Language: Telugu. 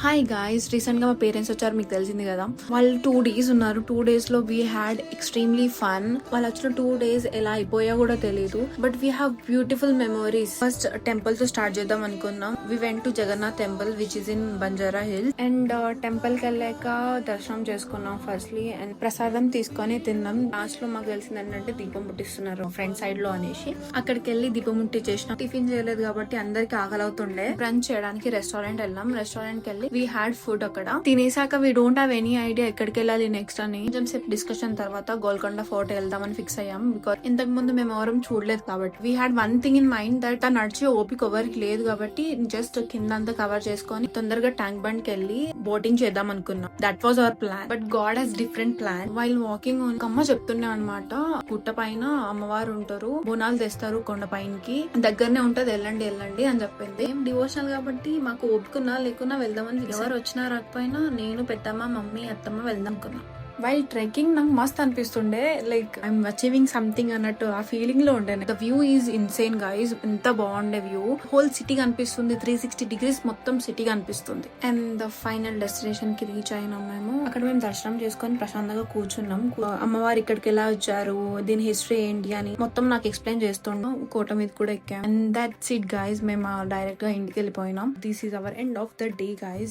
హాయ్ గాయ్స్, రీసెంట్ గా మా పేరెంట్స్ వచ్చారు, మీకు తెలిసింది కదా. వాళ్ళు 2 days ఉన్నారు. 2 days లో వీ హ్యాడ్ ఎక్స్ట్రీమ్లీ ఫన్. వాళ్ళు వచ్చిన 2 days ఎలా అయిపోయా కూడా తెలియదు, but we have beautiful memories. First temple తో స్టార్ట్ చేద్దాం అనుకున్నాం. We went to Jagannath temple which is in Banjara hills. And temple కి వెళ్ళాక దర్శనం చేసుకున్నాం ఫస్ట్లీ, అండ్ ప్రసాదం తీసుకొని తిన్నాం. లాస్ట్ లో మాకు తెలిసింది ఏంటంటే దీపం ముట్టిస్తున్నారు ఫ్రంట్ సైడ్ లో అనేసి అక్కడికి వెళ్ళి దీపం ముట్టి చేసిన. టిఫిన్ చేయలేదు కాబట్టి అందరికి ఆకలి అవుతుండే. లంచ్ చేయడానికి రెస్టారెంట్ వెళ్ళాం. రెస్టారెంట్ కి వెళ్ళి వీ హ్యాడ్ ఫుడ్. అక్కడ తినేసాక we don't have any idea ఎక్కడికి వెళ్ళాలి నెక్స్ట్ అని. కొంచెం సేపు డిస్కషన్ తర్వాత గోల్కొండ ఫోర్ట్ వెళ్దామని ఫిక్స్ అయ్యాం. బికాస్ ఇంతకు ముందు మేము ఎవరం చూడలేదు కాబట్టి. We had one thing in mind that నడిచే ఓపిక ఎవరికి లేదు కాబట్టి జస్ట్ కిందంతా కవర్ చేసుకొని తొందరగా ట్యాంక్ బండ్ కి వెళ్ళి బోటింగ్ చేద్దాం అనుకున్నాం. That was our plan. But God has different plan. While walking అమ్మ చెప్తున్నా అనమాట, గుట్ట పైన అమ్మవారు ఉంటారు, బోనాలు తెస్తారు కొండ పైనకి, దగ్గరనే ఉంటది, వెళ్ళండి వెళ్ళండి అని చెప్పింది. ఏం డివోషనల్ కాబట్టి మాకు ఓపుకున్నా లేకున్నా వెళ్దామని. ఎవరు వచ్చినా రాకపోయినా నేను, పెద్దమ్మ, మమ్మీ, అత్తమ్మ వెళ్దాం అనుకున్నా. వైల్ ట్రెక్కింగ్ నాకు మస్త్ అనిపిస్తుండే, లైక్ ఐఎమ్ అచీవింగ్ సంథింగ్ అన్నట్టు ఆ ఫీలింగ్ లో ఉండే. The view is insane guys, ఎంత బాగుండే వ్యూ. హోల్ సిటీ కనిపిస్తుంది, 360 degrees మొత్తం సిటీ కనిపిస్తుంది. అండ్ ద ఫైనల్ డెస్టినేషన్ కి రీచ్ అయినాం మేము. అక్కడ మేము దర్శనం చేసుకొని ప్రశాంతంగా కూర్చున్నాం. అమ్మవారు ఇక్కడికి ఎలా వచ్చారు, దీని హిస్టరీ ఏంటి అని మొత్తం నాకు ఎక్స్ప్లెయిన్ చేస్తున్నాం. కోట మీద కూడా ఎక్కాం. అండ్ దట్స్ ఇట్ గైస్, మేము డైరెక్ట్ గా ఇంటికి వెళ్ళిపోయినాం. This is our end of the day guys.